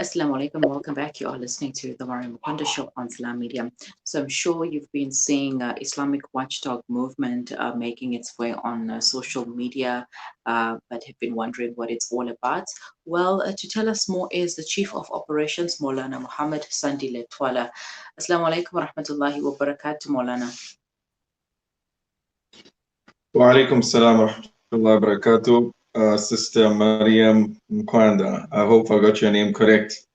Assalamu alaikum, welcome back. You are listening to the Mariam Mukonda Show on Salam Media. So I'm sure you've been seeing Islamic Watchdog Movement making its way on social media, but have been wondering what it's all about. Well, to tell us more is the Chief of Operations, Maulana Muhammad Sandile Twala. Assalamu alaikum wa rahmatullahi wa barakatuh, Maulana. Wa alaikum salam wa rahmatullahi wa barakatuh. Sister Mariam Mkwanda, I hope I got your name correct.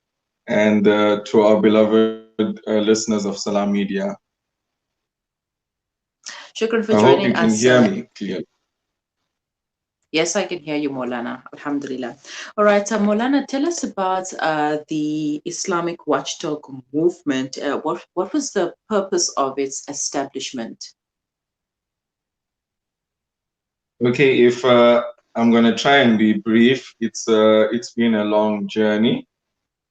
And to our beloved listeners of Salam Media, Shukran for I hope joining you can us. hear me clearly. Yes, I can hear you, Maulana. Alhamdulillah. All right, Maulana, tell us about the Islamic Watchdog Movement. What was the purpose of its establishment? Okay, if I'm going to try and be brief, it's been a long journey.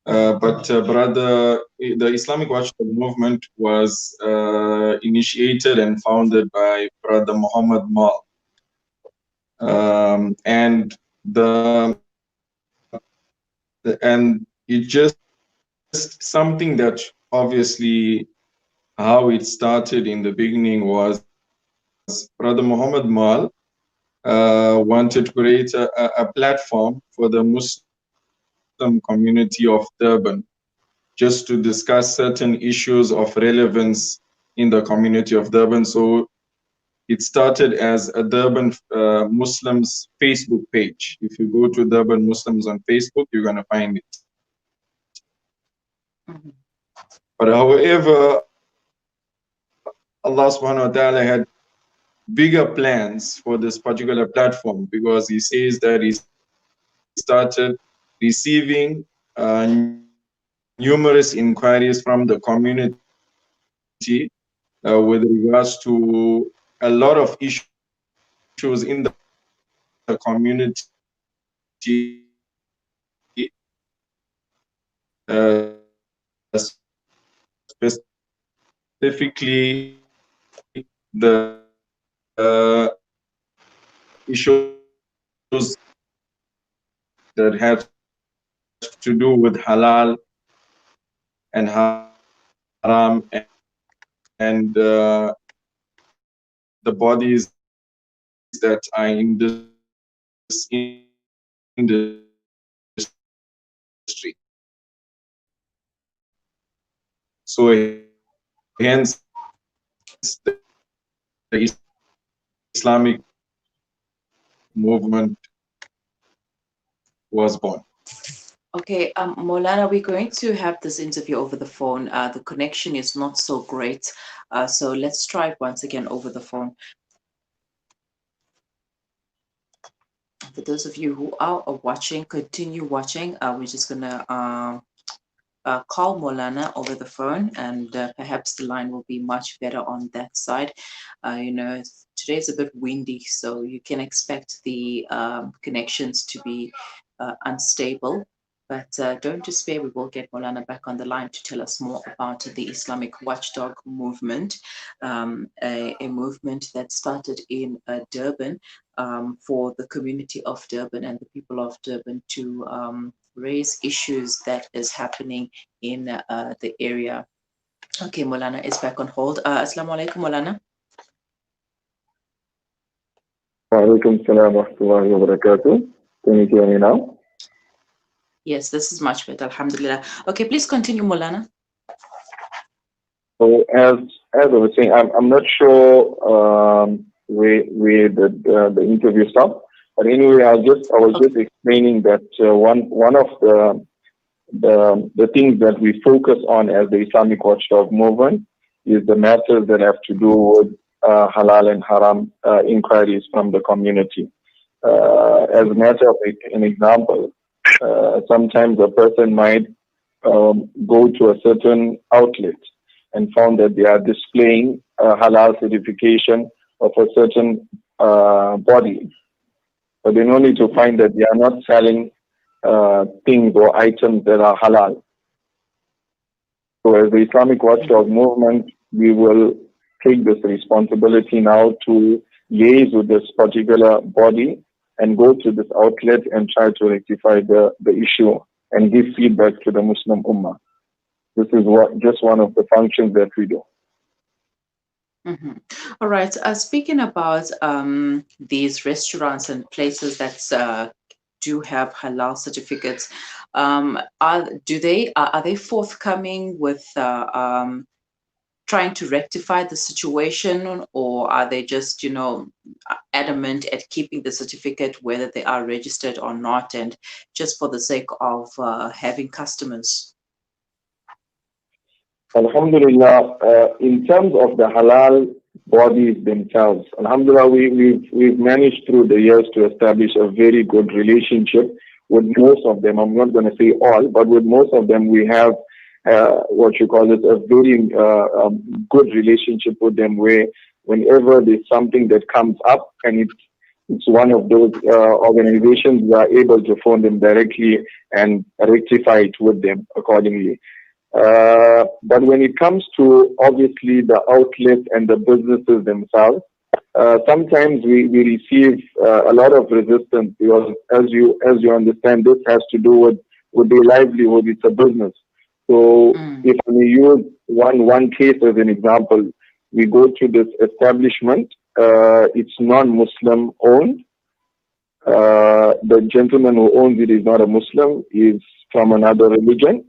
But brother, the Islamic Watchdog Movement was initiated and founded by Brother Muhammad Mal. And it's just something that obviously how it started in the beginning was Brother Muhammad Mal wanted to create a platform for the Muslim community of Durban just to discuss certain issues of relevance in the community of Durban. So it started as a Durban Muslims Facebook page. If you go to Durban Muslims on Facebook, you're going to find it. Mm-hmm. But however, Allah subhanahu wa ta'ala had bigger plans for this particular platform because he says that he started receiving numerous inquiries from the community with regards to a lot of issues in the community, specifically the issues that had to do with halal and haram and the bodies that are in this industry. So hence the Islamic movement was born. Okay, Maulana, we're going to have this interview over the phone. The connection is not so great, so let's try it once again over the phone. For those of you who are watching, continue watching. We're just gonna call Maulana over the phone, and perhaps the line will be much better on that side. Today's a bit windy, so you can expect the connections to be unstable. But don't despair, we will get Maulana back on the line to tell us more about the Islamic Watchdog Movement, a movement that started in Durban for the community of Durban and the people of Durban to raise issues that is happening in the area. Okay, Maulana is back on hold. Assalamu alaikum, Maulana. Wa alaikum salam wa rahmatullahi wa barakatuh. Can you hear me now? Yes, this is much better, alhamdulillah. Okay, please continue, Maulana. So as I was saying, I'm not sure where the interview stopped, but anyway, I was just explaining that one of the things that we focus on as the Islamic Watchdog Movement is the matters that have to do with halal and haram inquiries from the community. As a matter of an example, sometimes a person might go to a certain outlet and found that they are displaying a halal certification of a certain body. But then only to find that they are not selling things or items that are halal. So as the Islamic Watchdog Movement, we will take this responsibility now to liaise with this particular body and go to this outlet and try to rectify the issue and give feedback to the Muslim Ummah. This is just one of the functions that we do. Mm-hmm. All right. Speaking about these restaurants and places that do have halal certificates, are they forthcoming with trying to rectify the situation, or are they just, adamant at keeping the certificate whether they are registered or not, and just for the sake of having customers? Alhamdulillah, in terms of the halal bodies themselves, Alhamdulillah, we've managed through the years to establish a very good relationship with most of them. I'm not going to say all, but with most of them, we have what you call it, a very good relationship with them, where whenever there's something that comes up and it's one of those organizations, we are able to phone them directly and rectify it with them accordingly. But when it comes to obviously the outlets and the businesses themselves, sometimes we receive a lot of resistance, because as you understand, this has to do with their livelihood. It's a business. So if we use one case as an example, we go to this establishment. It's non-Muslim owned. The gentleman who owns it is not a Muslim. He's from another religion.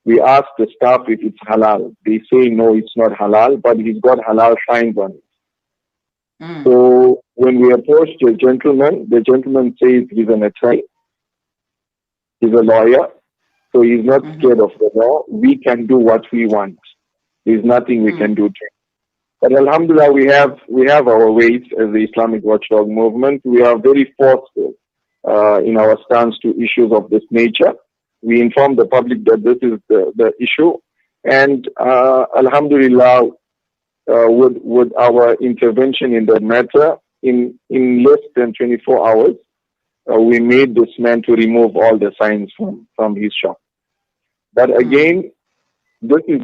We ask the staff if it's halal. They say no, it's not halal, but he's got halal signs on it. So when we approach the gentleman says he's an attorney, he's a lawyer, so he's not scared of the law. We can do what we want. There's nothing we can do to him. But Alhamdulillah, we have our ways as the Islamic Watchdog Movement. We are very forceful in our stance to issues of this nature. We inform the public that this is the issue, and Alhamdulillah, with our intervention in that matter, in less than 24 hours, we made this man to remove all the signs from his shop. But again, this is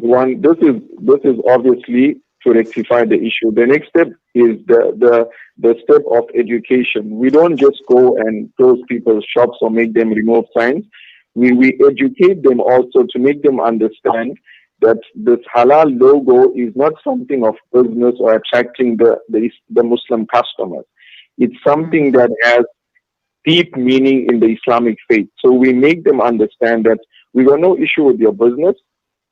obviously to rectify the issue. The next step is the step of education. We don't just go and close people's shops or make them remove signs. We educate them also to make them understand that this halal logo is not something of business or attracting the Muslim customers. It's something that has deep meaning in the Islamic faith. So we make them understand that we got no issue with your business.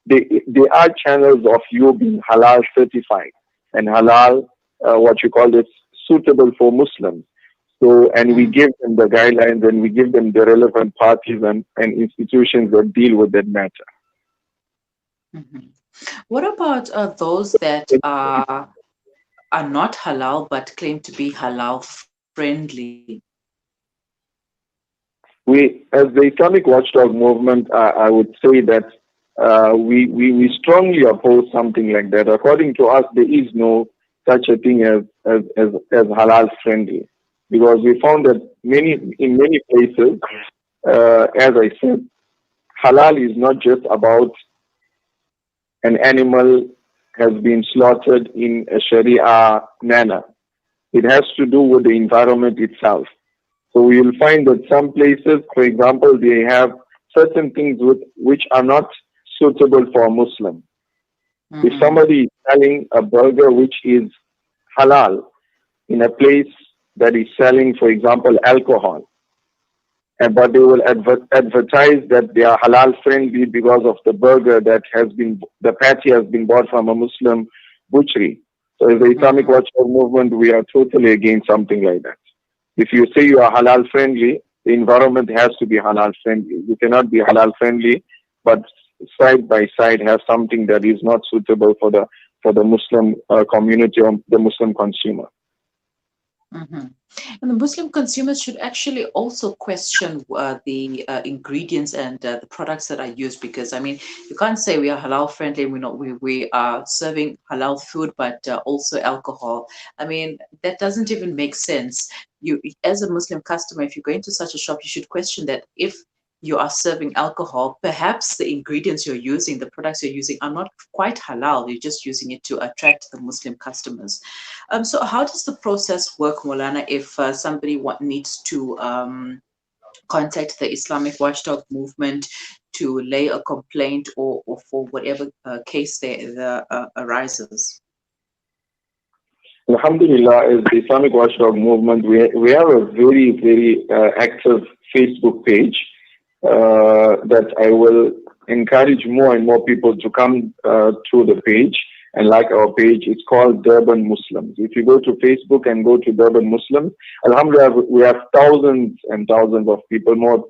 They are channels of you being halal certified and halal, what you call this, suitable for Muslims. So, and we give them the guidelines, and we give them the relevant parties and institutions that deal with that matter. What about those that are not halal but claim to be halal friendly? We, as the Islamic Watchdog Movement, I would say that we strongly oppose something like that. According to us, there is no such a thing as halal friendly, because we found that in many places, as I said, halal is not just about an animal has been slaughtered in a Sharia manner. It has to do with the environment itself. So we will find that some places, for example, they have certain things which are not suitable for a Muslim. If somebody is selling a burger which is halal in a place that is selling, for example, alcohol, but they will advertise that they are halal friendly because of the burger the patty has been bought from a Muslim butchery. So as the Islamic Watchdog Movement, we are totally against something like that. If you say you are halal friendly, the environment has to be halal friendly. You cannot be halal friendly, but side by side have something that is not suitable for the Muslim community or the Muslim consumer. And the Muslim consumers should actually also question the ingredients and the products that are used, because I mean, you can't say we are halal friendly. We are serving halal food, but also alcohol. I mean, that doesn't even make sense. You, as a Muslim customer, if you go into such a shop, you should question that if you are serving alcohol, perhaps the ingredients you're using, the products you're using are not quite halal. You're just using it to attract the Muslim customers. So how does the process work, Maulana, if somebody needs to contact the Islamic Watchdog Movement to lay a complaint or for whatever case there arises? Alhamdulillah, as the Islamic Watchdog Movement, we have a very, very active Facebook page that I will encourage more and more people to come to the page and like our page. It's called Durban Muslims. If you go to Facebook and go to Durban Muslims, Alhamdulillah, we have thousands and thousands of people, more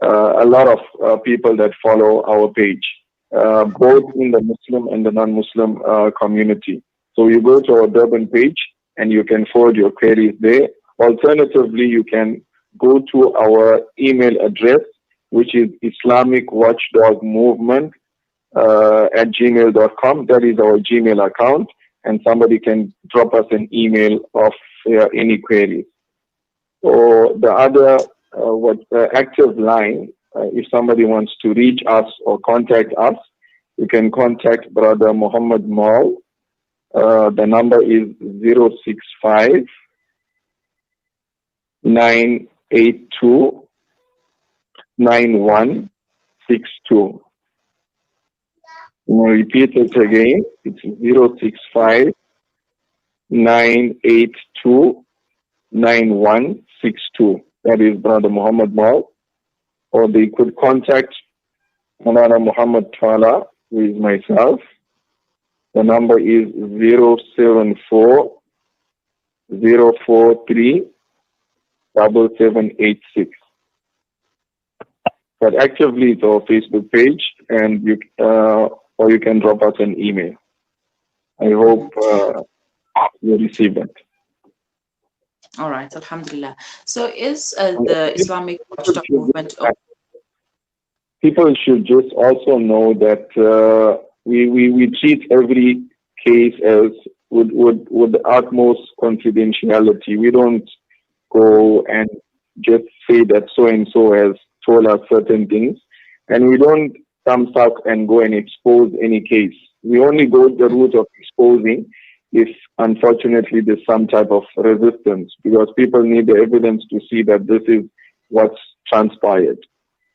a lot of people that follow our page, both in the Muslim and the non-Muslim community. So you go to our Durban page and you can forward your queries there. Alternatively, you can go to our email address, which is Islamic Watchdog Movement at gmail.com. That is our Gmail account, and somebody can drop us an email of any queries. Or the other active line, if somebody wants to reach us or contact us, you can contact Brother Muhammad Maul. The number is 065 982 9162. I'm going to repeat it again. It's 065 982 9162. That is Brother Muhammad Maul. Or they could contact Manana Muhammad Tala, who is myself. The number is 074 043 7786. But actively, it's our Facebook page, and or you can drop us an email. I hope you receive it. All right, Alhamdulillah. So is the Islamic Watchdog Movement... People should just also know that we treat every case as with the utmost confidentiality. We don't go and just say that so-and-so has told us certain things, and we don't come back and go and expose any case. We only go the route of exposing if, unfortunately, there's some type of resistance, because people need the evidence to see that this is what's transpired.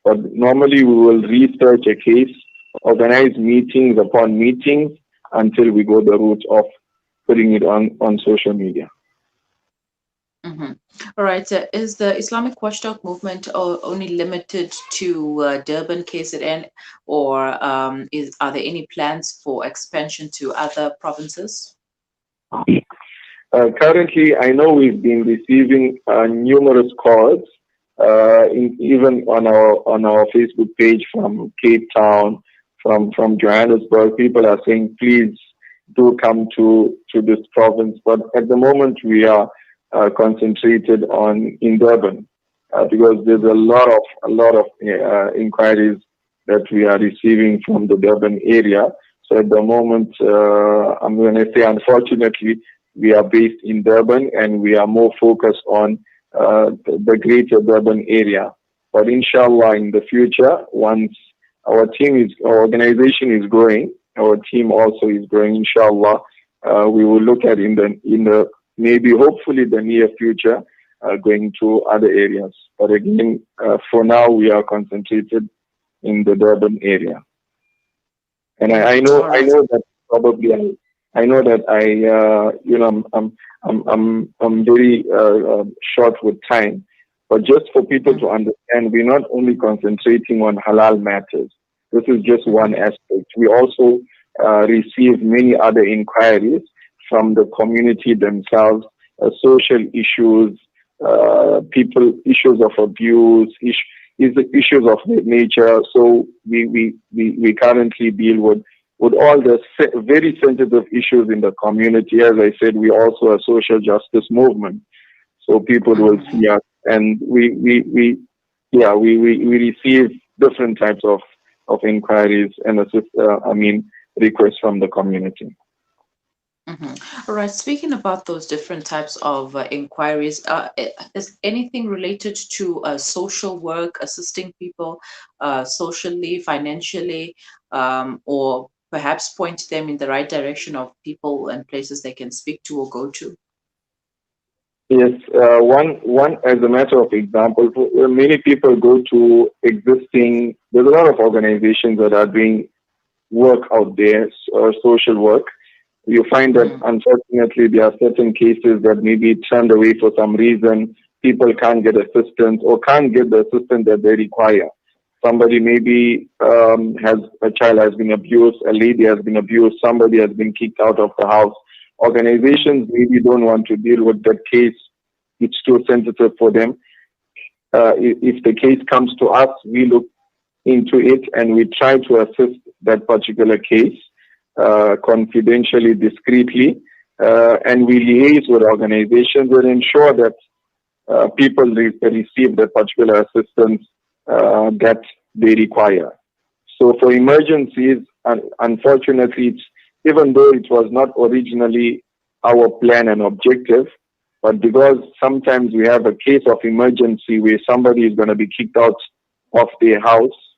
But normally we will research a case, organize meetings upon meetings until we go the route of putting it on social media. Mm-hmm. All right. Is the Islamic Watchdog Movement only limited to Durban, KZN, or are there any plans for expansion to other provinces? Currently, I know we've been receiving numerous calls, even on our Facebook page from Cape Town, from Johannesburg. People are saying, please do come to this province. But at the moment, we are concentrated in Durban because there's a lot of inquiries that we are receiving from the Durban area. So at the moment, I'm going to say, unfortunately, we are based in Durban and we are more focused on the greater Durban area. But inshallah, in the future, once our organization is growing, our team also is growing, inshallah, we will look at in the maybe hopefully the near future going to other areas. But again, for now, we are concentrated in the Durban area. And I know that probably I'm very short with time, but just for people to understand, we're not only concentrating on halal matters. This is just one aspect. We also receive many other inquiries from the community themselves, social issues, issues of abuse, issues of that nature. So we currently deal with all the very sensitive issues in the community. As I said, we also a social justice movement. So people will see us, and we receive different types of inquiries and requests from the community. All right. Speaking about those different types of inquiries, is anything related to social work, assisting people socially, financially, or perhaps point them in the right direction of people and places they can speak to or go to? Yes, one as a matter of example, many people go to existing. There's a lot of organizations that are doing work out there, social work. You find that Mm. unfortunately there are certain cases that may be turned away for some reason. People can't get assistance or can't get the assistance that they require. Somebody maybe has a child has been abused, a lady has been abused, somebody has been kicked out of the house. Mm. Organizations maybe don't want to deal with that case. It's too sensitive for them. If the case comes to us, we look into it and we try to assist that particular case confidentially, discreetly, and we liaise with organizations and ensure that people receive the particular assistance that they require. So for emergencies, unfortunately, even though it was not originally our plan and objective, but because sometimes we have a case of emergency where somebody is going to be kicked out of their house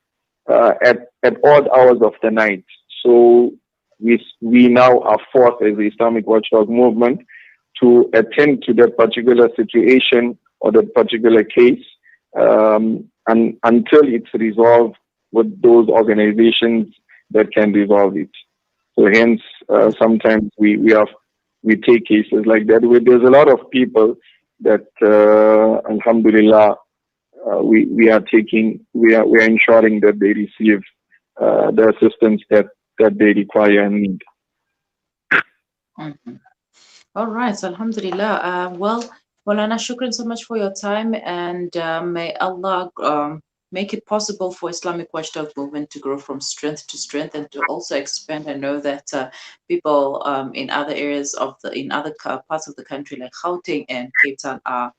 at odd hours of the night. So we now are forced as the Islamic Watchdog Movement to attend to that particular situation or that particular case and until it's resolved with those organizations that can resolve it. So hence, sometimes we take cases like that where there's a lot of people that, alhamdulillah, we are ensuring that they receive the assistance that they require and need. Mhm. All right, so Alhamdulillah. Well, Maulana, shukran so much for your time, and may Allah make it possible for Islamic Watchdog Movement to grow from strength to strength and to also expand. I know that people in other areas of in other parts of the country, like Gauteng and Cape Town, are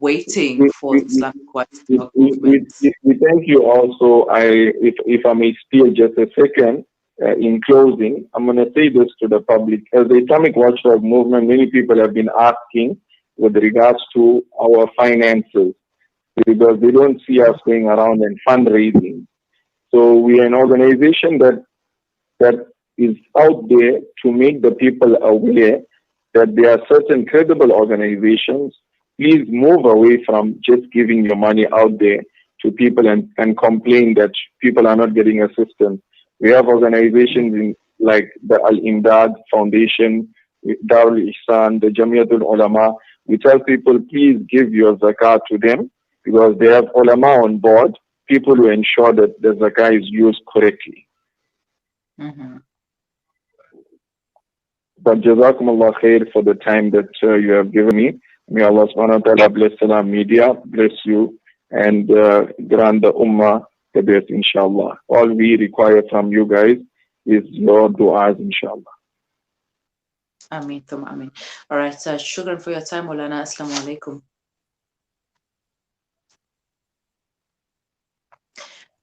waiting We, for we, the we, Islamic we, Watchdog we, Movement. we thank you also. If I may steal just a second, in closing, I'm going to say this to the public. As the Islamic Watchdog Movement, many people have been asking with regards to our finances because they don't see us going around and fundraising. So we are an organization that is out there to make the people aware that there are certain credible organizations. Please move away from just giving your money out there to people and complain that people are not getting assistance. We have organizations like the Al Imdad Foundation, Darul Ihsan, the Jamiatul Ulama. We tell people, please give your zakat to them because they have ulama on board, people who ensure that the zakat is used correctly. Mm-hmm. But Jazakumullah khair for the time that you have given me. May Allah subhanahu wa ta'ala bless Salam Media, bless you, and grant the Ummah the best, inshallah. All we require from you guys is your du'as, inshallah. Ameen, thumma ameen. All right, shukran for your time, Maulana. Assalamu alaikum.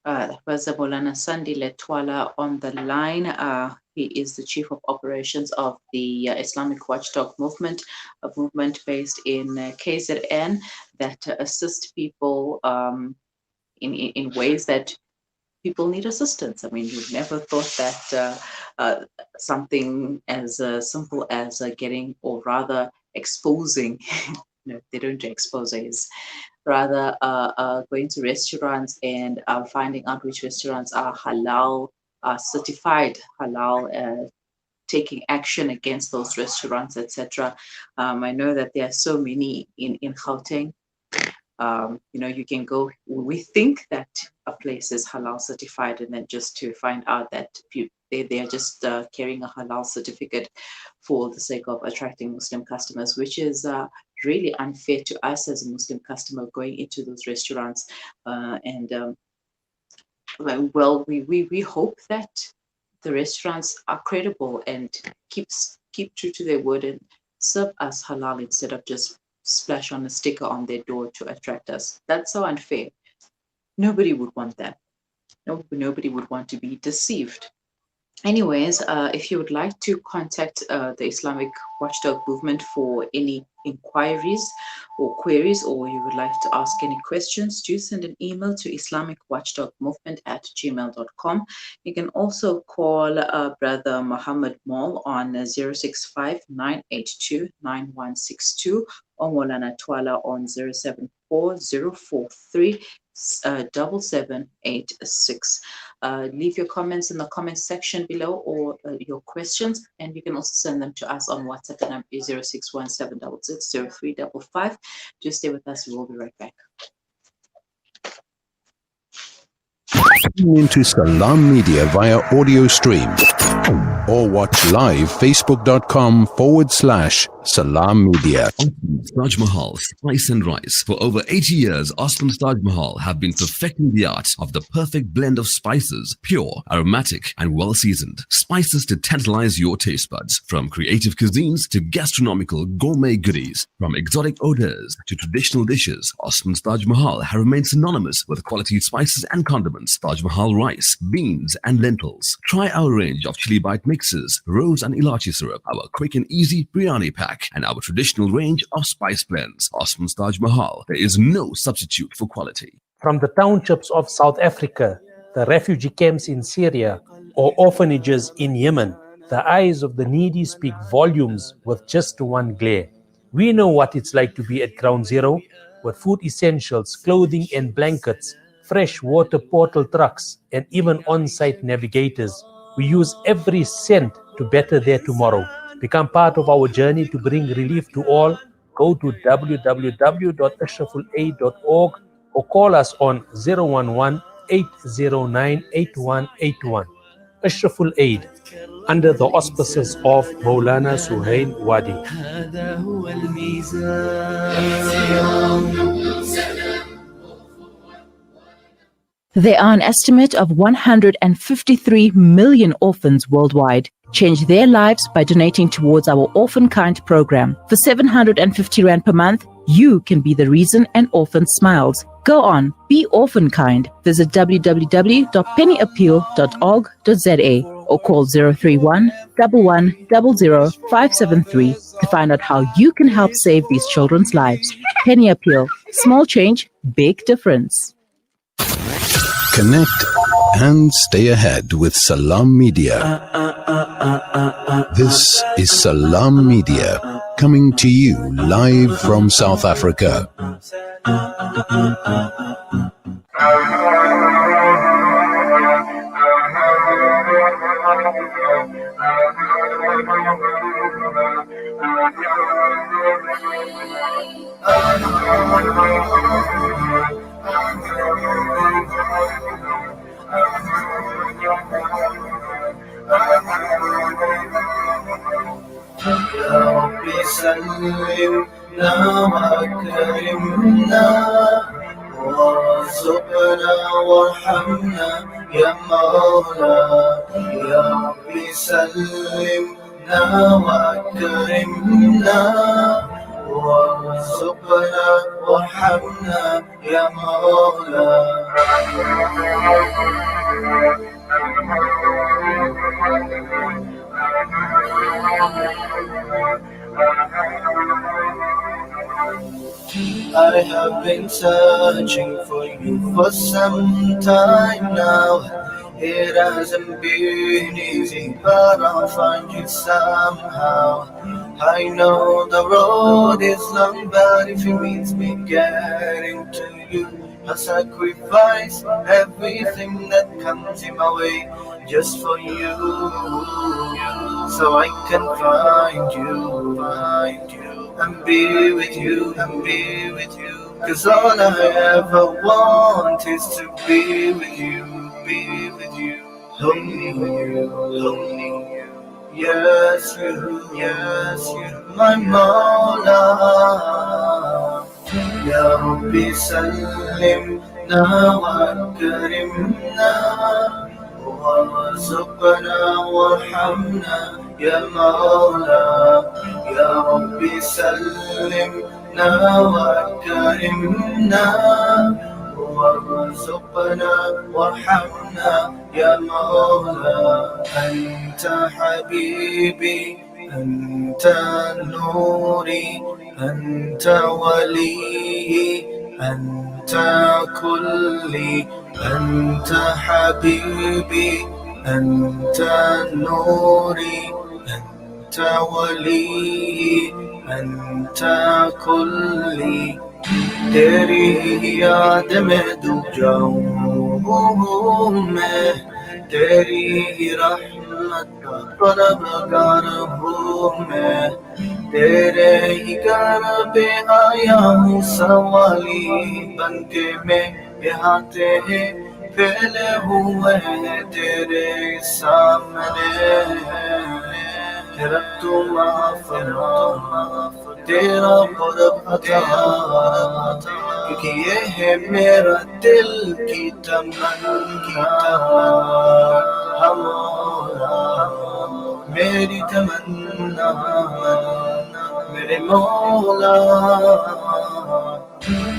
That was Maulana Sandi Letwala on the line. He is the Chief of Operations of the Islamic Watchdog Movement, a movement based in KZN that assists people in ways that people need assistance. I mean, you've never thought that something as simple as getting, or rather exposing, no, they don't do exposing, is rather going to restaurants and finding out which restaurants are halal, certified halal, taking action against those restaurants, etc. I know that there are so many in Gauteng. You can go, we think that a place is halal certified, and then just to find out that they're just carrying a halal certificate for the sake of attracting Muslim customers, which is really unfair to us as a Muslim customer going into those restaurants. Well, we hope that the restaurants are credible and keep true to their word and serve us halal instead of just splash on a sticker on their door to attract us. That's so unfair. Nobody would want that. Nobody would want to be deceived. Anyways, if you would like to contact the Islamic Watchdog Movement for any inquiries or queries, or you would like to ask any questions, do send an email to islamicwatchdogmovement@gmail.com. You can also call Brother Muhammad Maul on 065 982 9162, or Molana Twala on 0740437786. Leave your comments in the comment section below, or your questions, and you can also send them to us on WhatsApp. The number is 0617660355. Just stay with us. We will be right back. Tune into Salam Media via audio stream or watch live facebook.com/Salam Media. Taj Mahal Spice and Rice. For over 80 years, Osman's Taj Mahal have been perfecting the art of the perfect blend of spices, pure, aromatic, and well-seasoned. Spices to tantalize your taste buds. From creative cuisines to gastronomical gourmet goodies. From exotic odors to traditional dishes, Osman's Taj Mahal have remained synonymous with quality spices and condiments. Taj Mahal rice, beans, and lentils. Try our range of chili bite mixes, rose and ilachi syrup, our quick and easy biryani pack, and our traditional range of spice blends. Osman's Taj Mahal. There is no substitute for quality. From the townships of South Africa, the refugee camps in Syria, or orphanages in Yemen, the eyes of the needy speak volumes with just one glare. We know what it's like to be at ground zero, with food essentials, clothing and blankets, fresh water portal trucks, and even on-site navigators. We use every cent to better their tomorrow. Become part of our journey to bring relief to all. Go to www.ashrafulaid.org or call us on 011-809-8181. Ashraful Aid, under the auspices of Maulana Suhail Wadi. There are an estimate of 153 million orphans worldwide. Change their lives by donating towards our Orphan Kind program. For 750 Rand per month, you can be the reason an orphan smiles. Go on, be Orphan Kind. Visit www.pennyappeal.org.za or call 031 1100 573 to find out how you can help save these children's lives. Penny Appeal. Small change, big difference. Connect and stay ahead with Salam Media. This is Salam Media, coming to you live from South Africa. ربي سلمنا وأكرمنا وارزقنا وارحمنا يا مولا يا ربي سلمنا وأكرمنا وارزقنا وارحمنا يا مولا I have been searching for you for some time now. It hasn't been easy, but I'll find you somehow. I know the road is long, but if it means me getting to you, I'll sacrifice everything that comes in my way just for you, so I can find you, and be with you, and be with you. 'Cause all I ever want is to be with you, be with you. Only you, only you. Yes, you, my Mawla. Ya Rabbi sallimna wa akrimna وارزقنا وارحمنا يا مولا يا ربي سلمنا وأكرمنا وارزقنا وارحمنا يا مولا أنت حبيبي أنت نوري أنت ولي أنت كلي أنت حبيبي أنت نوري أنت ولي أنت كلي तेरी याद में डूब जाऊं मैं तेरी रहमत का तलबगार हूँ मैं तेरे ही घर पे आया हूँ सवाली बनके मैं यहाँ तेरे फैले हुए हैं तेरे सामने रब तू माफ तेरा बरब अता क्योंकि ये है मेरा दिल की तमन्ना हमारा मेरी तमन्ना मेरे मौला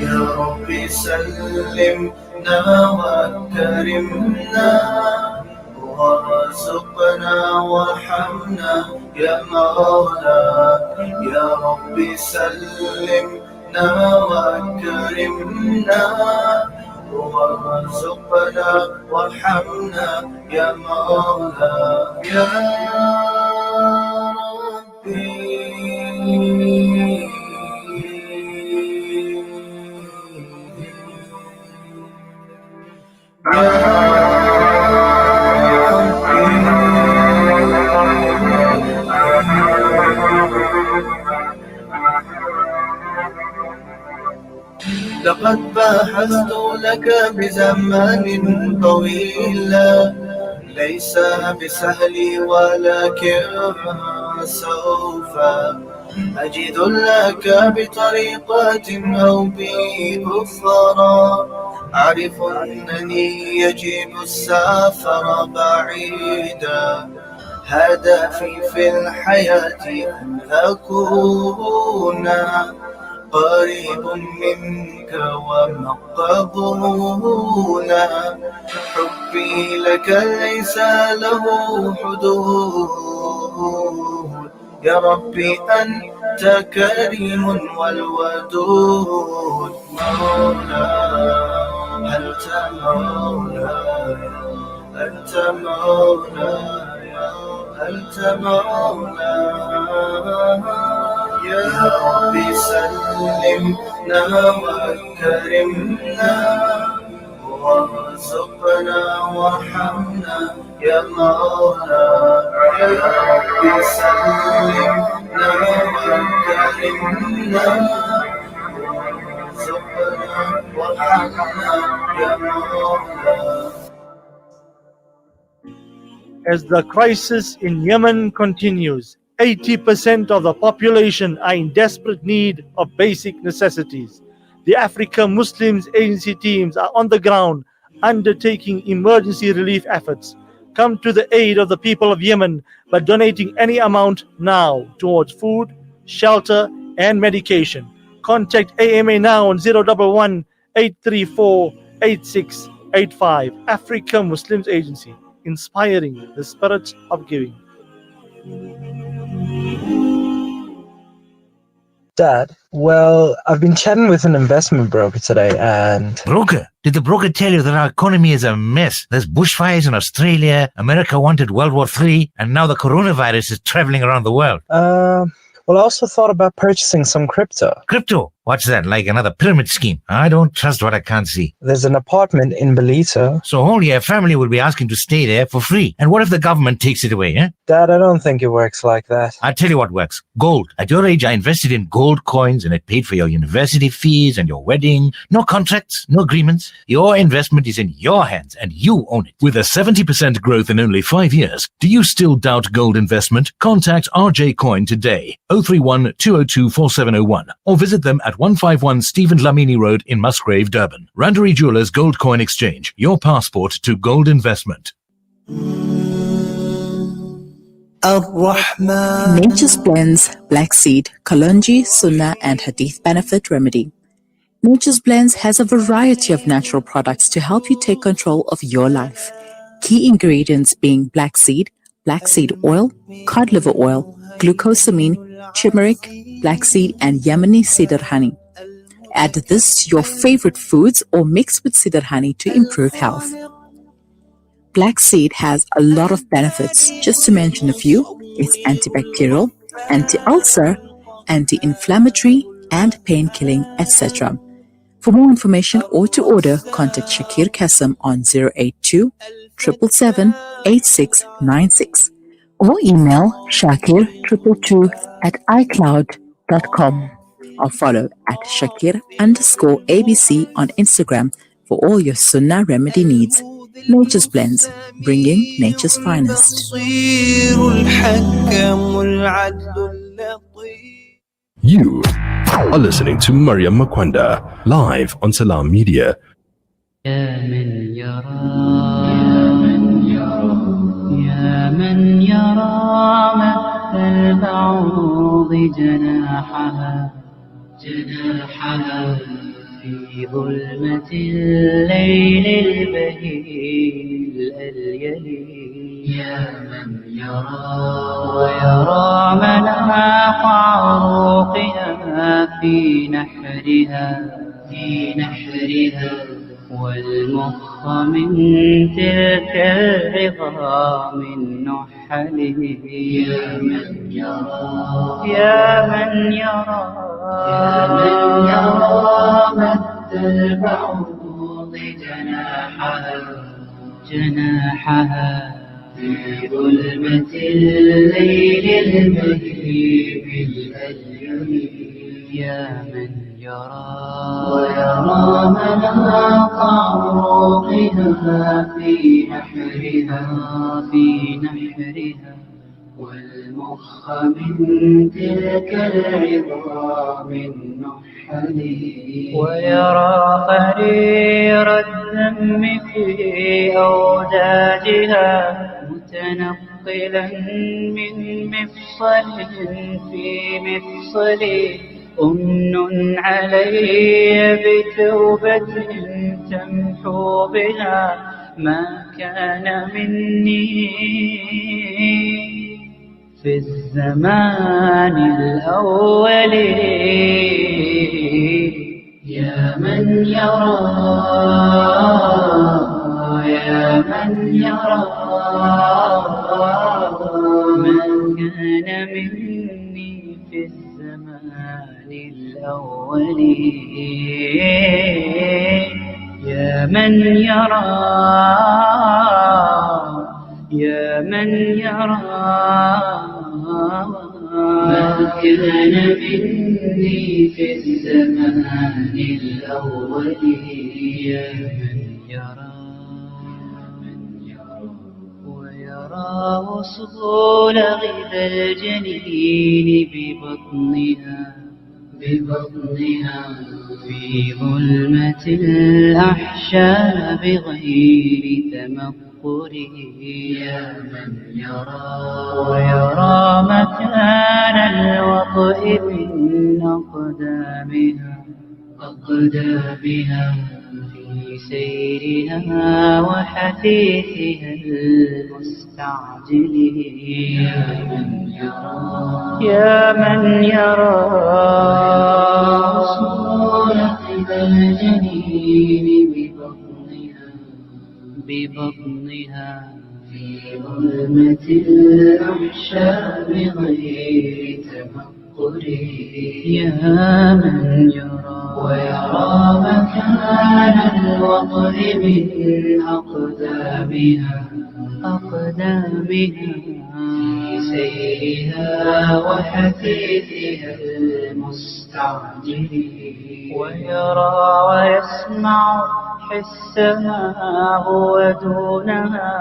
या रब्बी सल्लिमना वकरिमना وارزقنا وارحمنا يا مولا يا ربي سلمنا وكرمنا وارزقنا وارحمنا يا مولا يا لقد بحثت لك بزمان طويل ليس بسهل ولكن سوف أجد لك بطريقة أو بأخرى أعرف أنني يجب السفر بعيدا هدفي في الحياة أن أكون قريب منك ومقبولا حبي لك ليس له حدود يا ربي أنت كريم والودود مولاي أنت مولاي أنت مولاي أنت مولاي يا ربي سلمنا وكرمنا وارزقنا وارحمنا يا مولا يا ربي سلمنا وكرمنا وارزقنا وارحمنا يا مولا. As the crisis in Yemen continues, 80% of the population are in desperate need of basic necessities. The Africa Muslims Agency teams are on the ground undertaking emergency relief efforts. Come to the aid of the people of Yemen by donating any amount now towards food, shelter, and medication. Contact AMA now on 011 834 8685. Africa Muslims Agency, inspiring the spirit of giving. Dad, well, I've been chatting with an investment broker today and... Broker? Did the broker tell you that our economy is a mess? There's bushfires in Australia, America wanted World War III, and now the coronavirus is traveling around the world. Well, I also thought about purchasing some crypto. Crypto? What's that, like another pyramid scheme? I don't trust what I can't see. There's an apartment in Belito. So whole your family will be asking to stay there for free. And what if the government takes it away, eh? Dad, I don't think it works like that. I'll tell you what works. Gold. At your age, I invested in gold coins and it paid for your university fees and your wedding. No contracts, no agreements. Your investment is in your hands and you own it. With a 70% growth in only 5 years, do you still doubt gold investment? Contact RJ Coin today, 031 202 4701, or visit them at 151 Stephen Lamini Road in Musgrave, Durban. Randery Jewelers Gold Coin Exchange, your passport to gold investment. Nature's Blends Black Seed, Kalonji, Sunnah and Hadith Benefit Remedy. Nature's Blends has a variety of natural products to help you take control of your life. Key ingredients being black seed oil, cod liver oil, glucosamine, turmeric, black seed, and Yemeni cedar honey. Add this to your favorite foods or mix with cedar honey to improve health. Black seed has a lot of benefits. Just to mention a few, it's antibacterial, anti-ulcer, anti-inflammatory, and pain-killing, etc. For more information or to order, contact Shakir Kassam on 082 777 8696 or email shakir222@icloud.com or follow at Shakir_ABC on Instagram for all your Sunnah remedy needs. Nature's Blends, bringing nature's finest. You are listening to Maryam Makwanda live on Salam Media. يا من يرى مد البعوض جناحها في ظلمة الليل البهيم الأليل. يا من ويرى مناق عروقها في نحرها والمخ من تلك العظام النحل. يا من يرى مد البعوض جناحها في ظلمة الليل البهيم الأليل. يا من ويرى مناق عروقها في نحرها والمخ من تلك العظام النحل. ويرى قرير الدم في أوداجها متنقلا من مفصل في مفصل. أمن علي بتوبة تمحو بها ما كان مني في الزمان الأول. يا من يرى ما كان مني في الزمان الأول. يا من يرى ما كان مني في الزمان الأول. يا من ويرى وصول غذا الجنين ببطنها في ظلمة الأحشاء بغير تمقره. يا من ويرى مكان الوطئ من أقدامها في سيرها وحثيثها المستعجل. يا من يرى وصول قذى الجنين ببطنها في ظلمة الأحشاء بغير تمقره. يا من ويرى مكان الوطئ من أقدامها في سيرها وحثيثها المستعجل. ويرى ويسمع حسها هو دونها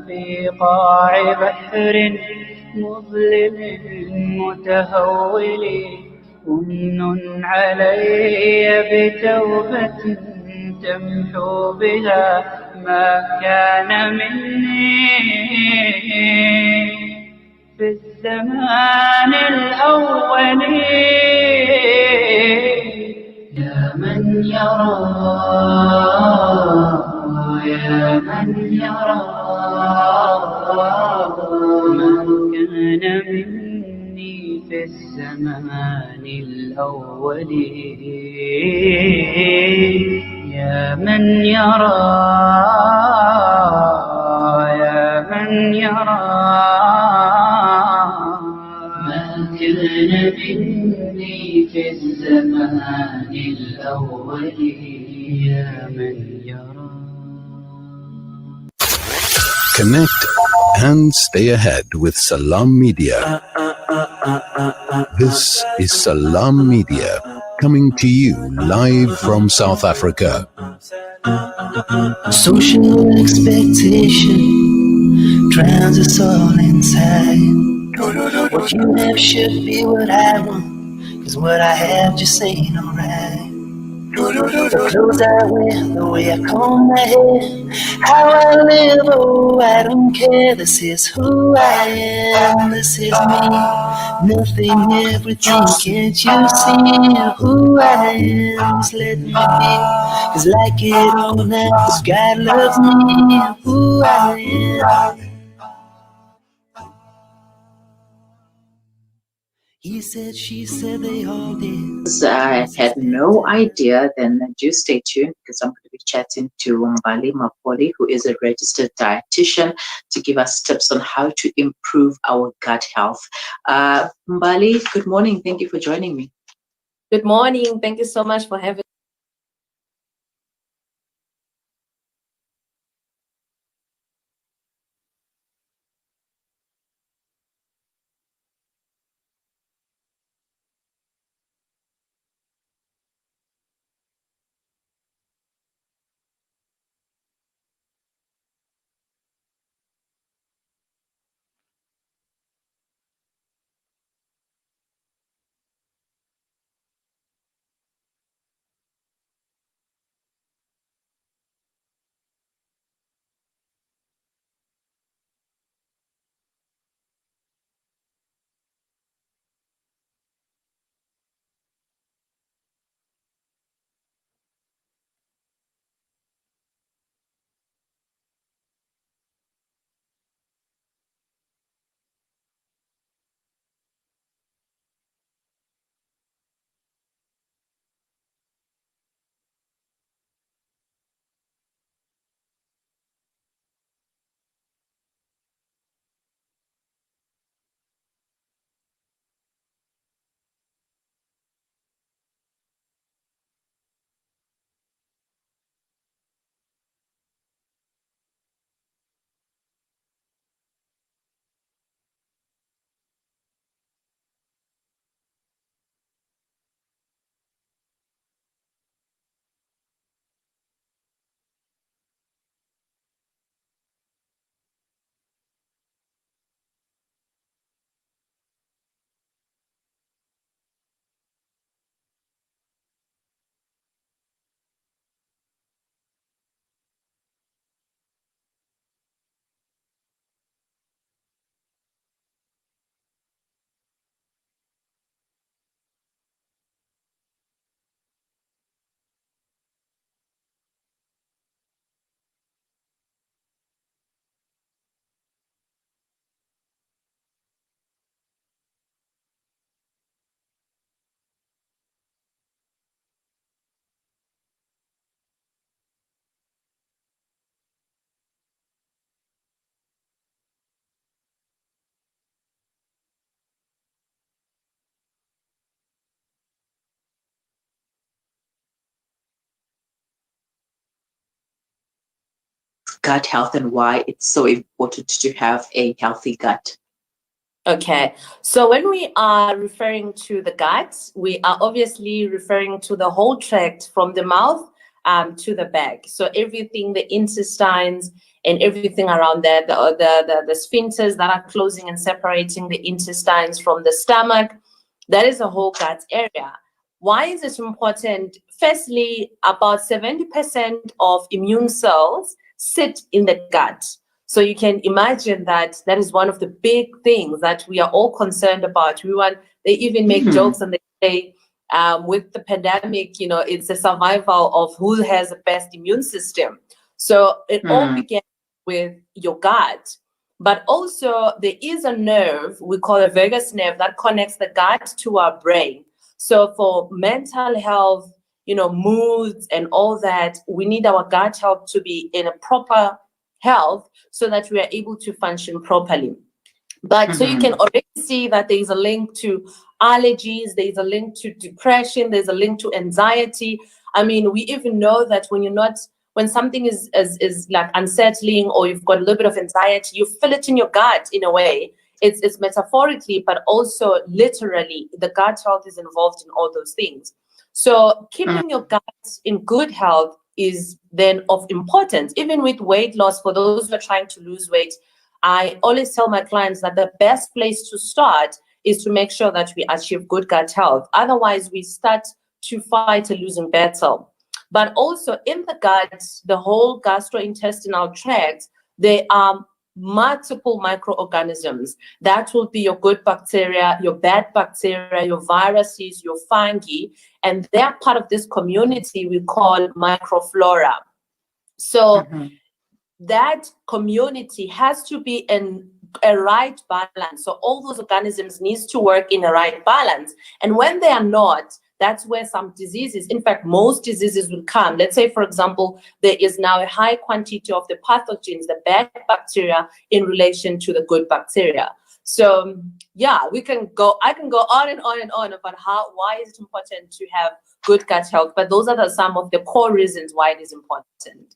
في قاع بحر مظلم متهول. أمن علي بتوبة تمحو بها ما كان مني في الزمان الأول. يا من يرى ما كان مني في الزمان الأول. يا من يرى ما كان مني في الزمان الأول يا من يرى. Connect and stay ahead with Salam Media. This is Salam Media coming to you live from South Africa. Social expectation drowns us all inside. What you have should be what I want, 'cause what I have just ain't alright. The clothes I wear, the way I comb my hair, how I live, oh, I don't care. This is who I am, this is me. Nothing, everything, can't you see who I am? Just let me be, 'cause like it or not, this God loves me, who I am. He said, she said, they all did. I had no idea, then do stay tuned because I'm going to be chatting to Mbali Mapoli, who is a registered dietitian, to give us tips on how to improve our gut health. Mbali, good morning. Thank you for joining me. Good morning. Thank you so much for having me. Gut health and why it's so important to have a healthy gut. Okay, so when we are referring to the gut, we are obviously referring to the whole tract from the mouth to the back. So everything, the intestines and everything around there, the sphincters that are closing and separating the intestines from the stomach, that is the whole gut area. Why is this important? Firstly, about 70% of immune cells sit in the gut. So you can imagine that that is one of the big things that we are all concerned about. They even make jokes and they say, with the pandemic, you know, it's a survival of who has the best immune system. So it all began with your gut. But also there is a nerve, we call a vagus nerve, that connects the gut to our brain. So for mental health, you know, moods and all that, we need our gut health to be in a proper health so that we are able to function properly. But so you can already see that there is a link to allergies, there is a link to depression, there's a link to anxiety. I mean, we even know that when something is like unsettling or you've got a little bit of anxiety, you feel it in your gut in a way. It's metaphorically, but also literally, the gut health is involved in all those things. So keeping your gut in good health is then of importance, even with weight loss. For those who are trying to lose weight, I always tell my clients that the best place to start is to make sure that we achieve good gut health. Otherwise, we start to fight a losing battle. But also in the gut, the whole gastrointestinal tract, there are multiple microorganisms. That will be your good bacteria, your bad bacteria, your viruses, your fungi, and they're part of this community we call microflora. So that community has to be in a right balance. So all those organisms needs to work in a right balance. And when they are not, that's where some diseases, in fact, most diseases will come. Let's say, for example, there is now a high quantity of the pathogens, the bad bacteria, in relation to the good bacteria. So yeah, I can go on and on and on about why is it important to have good gut health, but those are some of the core reasons why it is important.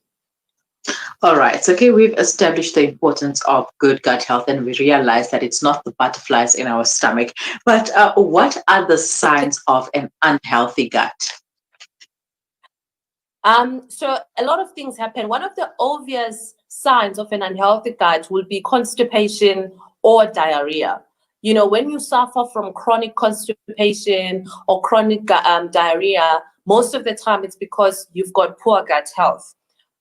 All right. So, okay, we've established the importance of good gut health, and we realize that it's not the butterflies in our stomach. But what are the signs of an unhealthy gut? So a lot of things happen. One of the obvious signs of an unhealthy gut will be constipation or diarrhea. You know, when you suffer from chronic constipation or chronic diarrhea, most of the time it's because you've got poor gut health.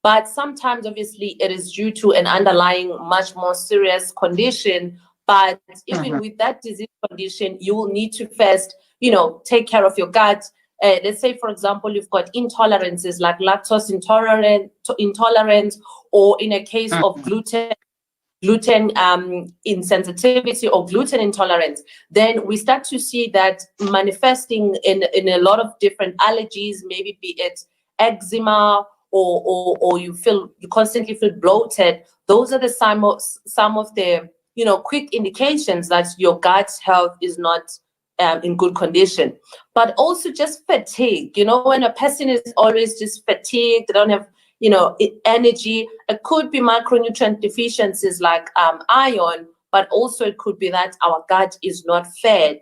But sometimes, obviously, it is due to an underlying, much more serious condition. But even with that disease condition, you will need to first, take care of your gut. Let's say, for example, you've got intolerances like lactose intolerance, or in a case of gluten insensitivity or gluten intolerance, then we start to see that manifesting in a lot of different allergies, maybe be it eczema, or you constantly feel bloated. Those are some of the quick indications that your gut health is not in good condition. But also just fatigue. When a person is always just fatigued, they don't have energy. It could be micronutrient deficiencies like iron, but also it could be that our gut is not fed